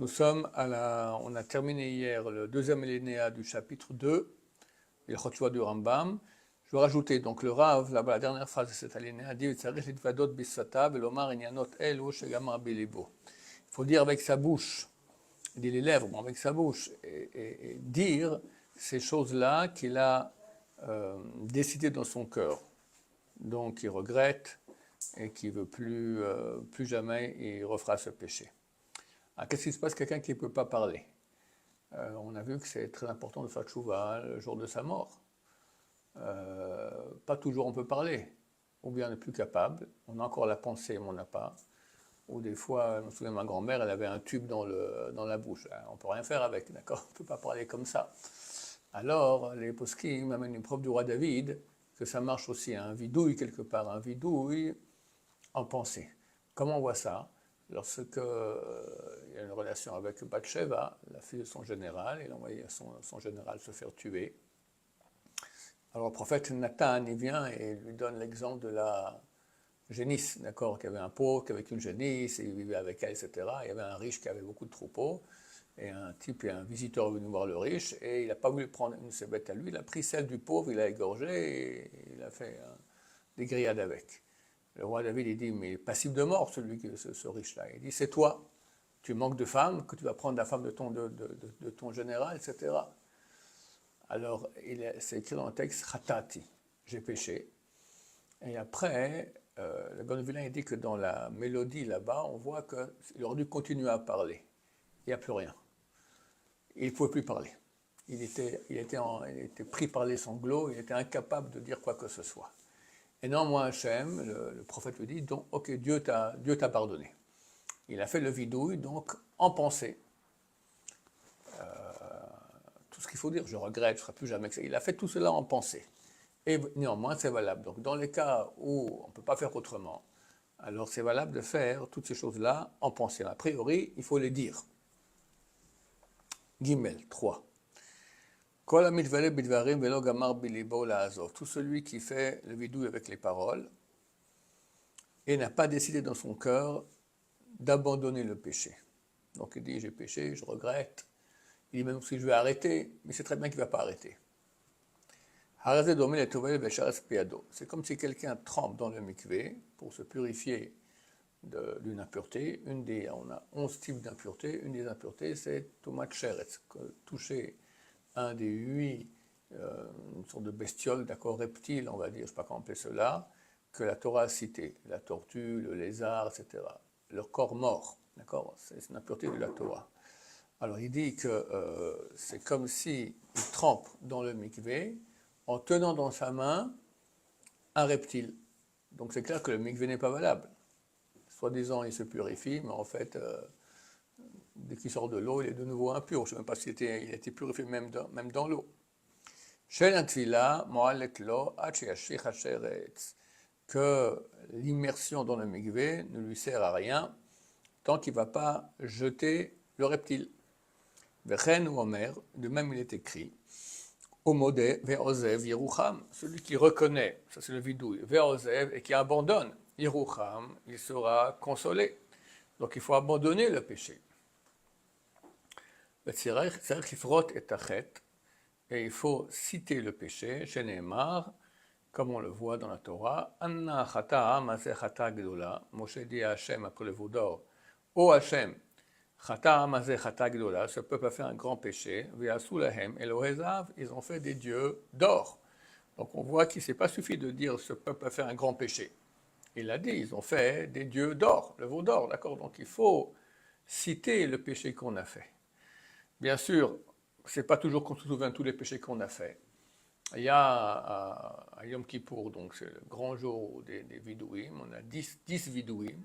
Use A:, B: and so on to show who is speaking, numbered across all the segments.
A: On a terminé hier le deuxième alinéa du chapitre 2, le Chotshua du Rambam. Je vais rajouter donc le Rav, là-bas, la dernière phrase de cet alinéa dit il faut dire avec sa bouche, il dit les lèvres, bon, avec sa bouche, et dire ces choses-là qu'il a décidées dans son cœur. Donc il regrette et qu'il ne veut plus jamais, il refera ce péché. Alors, qu'est-ce qui se passe quelqu'un qui ne peut pas parler? On a vu que c'est très important de faire tchouva le jour de sa mort. Pas toujours on peut parler, ou bien on n'est plus capable, on a encore la pensée mais on n'a pas. Ou des fois, je me souviens de ma grand-mère, elle avait un tube dans la bouche, on ne peut rien faire avec, d'accord? On ne peut pas parler comme ça. Alors, les poskim m'amènent une preuve du roi David, que ça marche aussi, un vidouille quelque part, un vidouille en pensée. Comment on voit ça? Lorsque il y a une relation avec Bathsheba, la fille de son général, il a envoyé son général se faire tuer. Alors le prophète Nathan, il vient et lui donne l'exemple de la génisse, d'accord, qui avait un pauvre, qui avait une génisse, et il vivait avec elle, etc. Il y avait un riche qui avait beaucoup de troupeaux, et un visiteur est venu voir le riche, et il n'a pas voulu prendre une de ses bêtes à lui, il a pris celle du pauvre, il l'a égorgée, et il a fait des grillades avec. Le roi David, il dit, mais passible de mort, ce riche-là. Il dit, c'est toi, tu manques de femme, que tu vas prendre la femme de ton général, etc. Alors, c'est écrit dans le texte, Khatati, j'ai péché. Et après, le Gaon de Vilna, il dit que dans la mélodie là-bas, on voit qu'il aurait dû continuer à parler. Il n'y a plus rien. Il ne pouvait plus parler. Il était pris par les sanglots, il était incapable de dire quoi que ce soit. Et néanmoins, Hachem, le prophète lui dit, donc, ok, Dieu t'a pardonné. Il a fait le vidouille, donc, en pensée. Tout ce qu'il faut dire, je regrette, je ne ferai plus jamais que ça. Il a fait tout cela en pensée. Et néanmoins, c'est valable. Donc, dans les cas où on ne peut pas faire autrement, alors c'est valable de faire toutes ces choses-là en pensée. A priori, il faut les dire. Gimel, 3. Tout celui qui fait le vidouille avec les paroles et n'a pas décidé dans son cœur d'abandonner le péché. Donc il dit, j'ai péché, je regrette. Il dit même si je vais arrêter, mais c'est très bien qu'il ne va pas arrêter. C'est comme si quelqu'un trempe dans le mikvé pour se purifier d'une impureté. On a 11 types d'impuretés. Une des impuretés, c'est Tumat Sheretz, toucher un des 8, une sorte de bestiole, d'accord, reptile, on va dire, je ne sais pas comment appeler cela, que la Torah a cité, la tortue, le lézard, etc. Leur corps mort, d'accord, c'est une impureté de la Torah. Alors il dit que c'est comme s'il trempe dans le mikvé en tenant dans sa main un reptile. Donc c'est clair que le mikvé n'est pas valable. Soi-disant il se purifie, mais en fait, dès qu'il sort de l'eau, il est de nouveau impur. Je ne sais même pas s'il il était purifié même dans l'eau. Que l'immersion dans le mikvé ne lui sert à rien tant qu'il ne va pas jeter le reptile. De même il est écrit, celui qui reconnaît, ça c'est le vidouille, et qui abandonne, Yerucham, il sera consolé. Donc il faut abandonner le péché. Et il faut citer le péché, chez Neymar, comme on le voit dans la Torah, Anna chata maseh chata gdola, Moshe dit à Hachem après le veau d'or, ô Hachem, chata maseh chata gdola, ce peuple a fait un grand péché, Ve'asu lahem Elohezav, ils ont fait des dieux d'or. Donc on voit qu'il ne s'est pas suffi de dire ce peuple a fait un grand péché. Il a dit, ils ont fait des dieux d'or, le veau d'or, d'accord? Donc il faut citer le péché qu'on a fait. Bien sûr, ce n'est pas toujours qu'on se souvient de tous les péchés qu'on a faits. Il y a à Yom Kippour, donc c'est le grand jour des vidouim, on a 10 vidouim.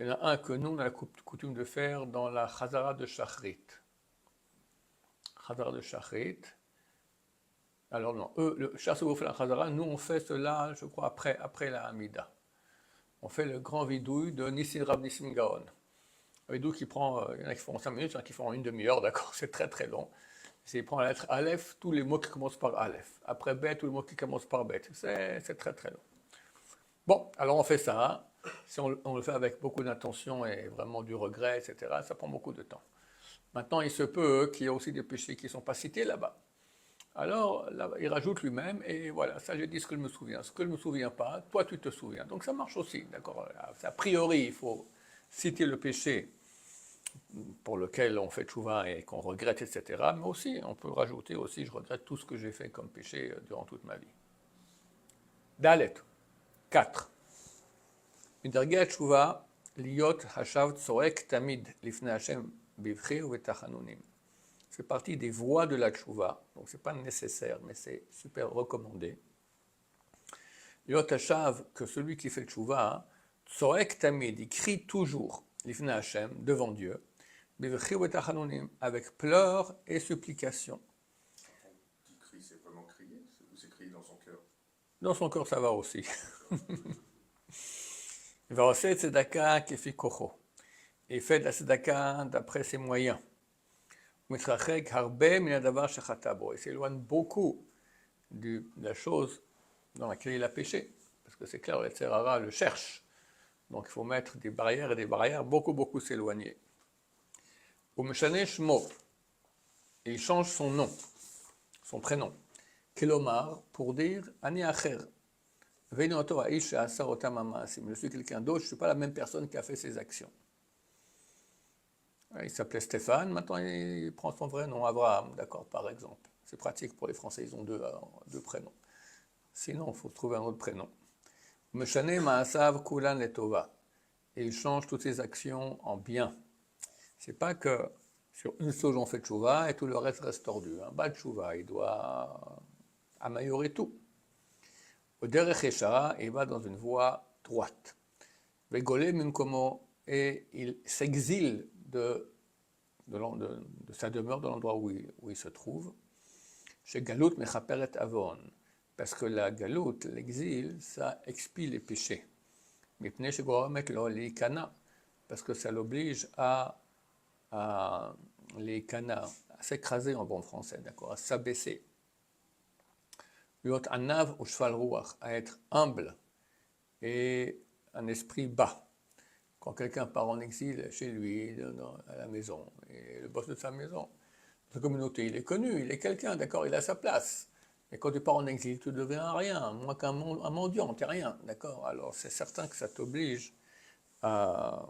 A: Il y en a un que nous, on a la coutume de faire dans la Chazara de Shachrit. Chazara de Shachrit. Alors non, le chasseur fait la Chazara, nous on fait cela, je crois, après la Hamida. On fait le grand vidouille de Nissim Rav Nissim Gaon. Un vidouille qui prend, il y en a qui font 5 minutes, il y en a qui font une demi-heure, d'accord, c'est très très long. Il prend la lettre Aleph, tous les mots qui commencent par Aleph. Après Bet, tous les mots qui commencent par Bet. C'est très très long. Bon, alors on fait ça. Si on le fait avec beaucoup d'intention et vraiment du regret, etc., ça prend beaucoup de temps. Maintenant, il se peut qu'il y ait aussi des péchés qui ne sont pas cités là-bas. Alors, là, il rajoute lui-même, et voilà, ça j'ai dit ce que je me souviens. Ce que je ne me souviens pas, toi tu te souviens. Donc ça marche aussi, d'accord. A priori, il faut citer le péché pour lequel on fait tchouva et qu'on regrette, etc. Mais aussi, on peut rajouter aussi, je regrette tout ce que j'ai fait comme péché durant toute ma vie. Dalet, 4. מדרגי התשובה, להיות השב צועק תמיד לפני השם בבכי ובתחנונים. C'est partie des voies de la tchouva, donc c'est pas nécessaire, mais c'est super recommandé. להיות השב, que celui qui fait tchouva, צועק תמיד, il crie toujours, לפני השם, devant Dieu, בבכי ובתחנונים, avec pleurs et supplications.
B: Qui crie, c'est vraiment crier ou c'est crier dans son cœur?
A: Dans son cœur, ça va aussi. Il va aussi tzedaka kefi kocho. Il fait de la tzedaka d'après ses moyens. Il s'éloigne beaucoup de la chose dans laquelle il a péché. Parce que c'est clair, le Yetzirah le cherche. Donc il faut mettre des barrières et des barrières, beaucoup s'éloigner. Umeshane shmo. Il change son nom, son prénom. Kelomar, pour dire Ani acher. Je suis quelqu'un d'autre, je ne suis pas la même personne qui a fait ces actions. Il s'appelait Stéphane, maintenant il prend son vrai nom, Abraham, d'accord, par exemple. C'est pratique pour les Français, ils ont deux prénoms. Sinon, il faut trouver un autre prénom. Meshane Maasav Kulan Letova. Et il change toutes ses actions en bien. C'est pas que sur une chose on fait tchouva et tout le reste reste tordu. Un bas de tchouva, il doit améliorer tout. Au derech yeshara, il va dans une voie droite. Vegolé mimkomo, et il s'exile de sa demeure, de l'endroit où il se trouve. Chez Galout mechaperet avon, parce que la Galout, l'exil, ça expie les péchés. Mipnei shegoromet lo liikana, parce que ça l'oblige à liikana, à s'écraser en bon français, d'accord, à s'abaisser. Anav ou shval ruach, à être humble et un esprit bas. Quand quelqu'un part en exil chez lui, à la maison, et le boss de sa maison, de sa communauté, il est connu, il est quelqu'un, d'accord, il a sa place. Mais quand tu pars en exil, tu deviens rien, moins qu'un mendiant, t'es rien, d'accord. Alors c'est certain que ça t'oblige à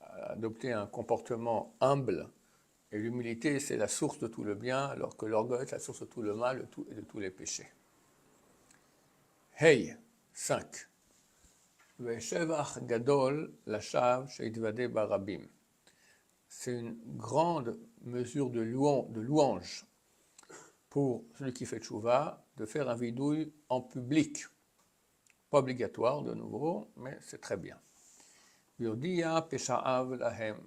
A: adopter un comportement humble. Et l'humilité, c'est la source de tout le bien, alors que l'orgueil, c'est la source de tout le mal et de tous les péchés. Hey, 5. Veshevach gadol lashav sheidvade barabim. C'est une grande mesure de louange pour celui qui fait tchouva de faire un vidouille en public. Pas obligatoire de nouveau, mais c'est très bien. Yodia pesha'av lahem.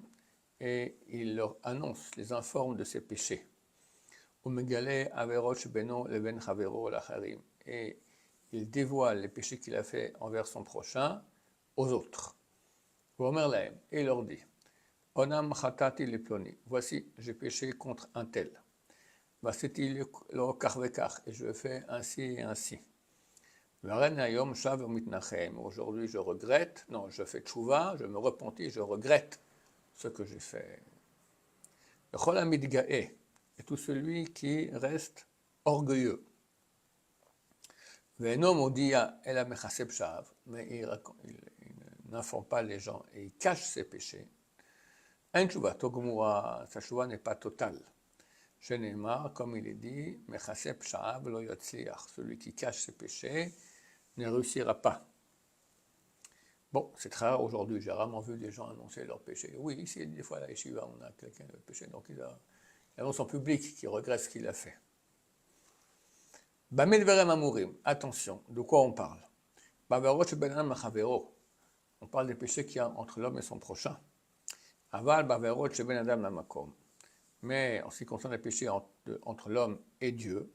A: Et il leur annonce, les informe de ses péchés. Et il dévoile les péchés qu'il a fait envers son prochain aux autres. Et il leur dit, Onam chatati leploni, voici, j'ai péché contre un tel. Et je fais ainsi et ainsi. Aujourd'hui, je regrette, non, je fais tchouva, je me repentis, je regrette ce que j'ai fait. Et tout celui qui reste orgueilleux. Mais il n'informe pas les gens et il cache ses péchés. Sa tchouva n'est pas totale. Comme il est dit, celui qui cache ses péchés ne réussira pas. Bon, c'est très rare aujourd'hui, j'ai rarement vu des gens annoncer leurs péchés. Oui, ici, des fois, à la yeshiva, on a quelqu'un qui a péché, donc il annonce en public qu'il regrette ce qu'il a fait. Bamil verem amurim, attention, de quoi on parle? On parle des péchés qu'il y a entre l'homme et son prochain. Aval baverot sheben adam lamakom. Mais en ce qui concerne les péchés entre l'homme et Dieu,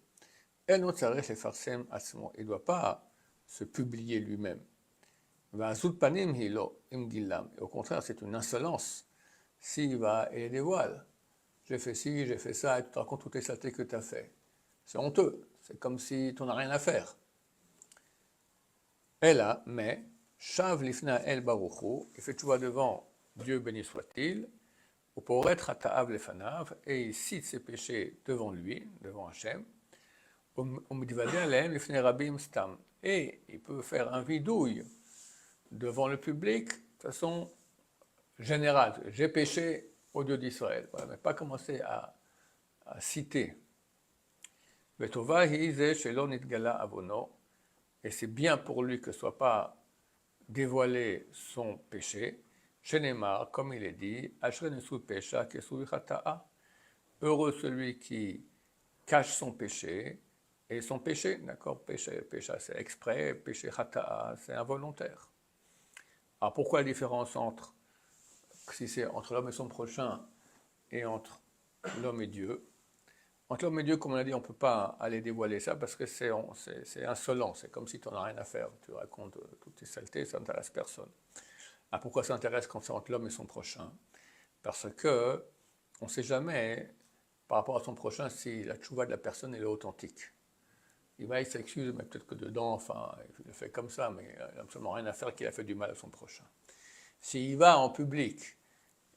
A: il ne doit pas se publier lui-même. Et au contraire, c'est une insolence s'il va et les dévoile. J'ai fait ci, j'ai fait ça, et tu te racontes toutes les saletés que tu as fait. C'est honteux, c'est comme si tu n'as rien à faire. Et là, mais, Shav lifna el baruchu, il fait tchouva devant Dieu béni soit-il, Uporet Hata'av lefanav, et il cite ses péchés devant lui, devant Hachem, et il peut faire un vidouille devant le public de façon générale. J'ai péché au Dieu d'Israël, voilà, mais pas commencer à citer. Et c'est bien pour lui que ne soit pas dévoilé son péché. Shenemar, comme il est dit, heureux celui qui cache son péché, et son péché, d'accord, péché c'est exprès, péché hata'a, c'est involontaire. Alors pourquoi la différence entre, si c'est entre l'homme et son prochain, et entre l'homme et Dieu? Entre l'homme et Dieu, comme on a dit, on ne peut pas aller dévoiler ça parce que c'est insolent, c'est comme si tu n'en as rien à faire, tu racontes toutes tes saletés, ça n'intéresse personne. Alors pourquoi ça intéresse quand c'est entre l'homme et son prochain? Parce que on ne sait jamais, par rapport à son prochain, si la tchouva de la personne est authentique. Il s'excuse, mais peut-être que dedans, enfin, il le fait comme ça, mais il n'a absolument rien à faire qu'il a fait du mal à son prochain. S'il va en public,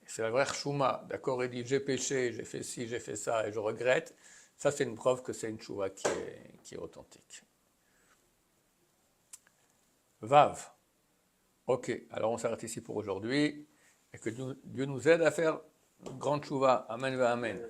A: c'est la vraie chouma, d'accord, il dit j'ai péché, j'ai fait ci, j'ai fait ça et je regrette, ça c'est une preuve que c'est une chouma qui est authentique. Vav. Ok, alors on s'arrête ici pour aujourd'hui et que Dieu nous aide à faire une grande chouma. Amen, va amen.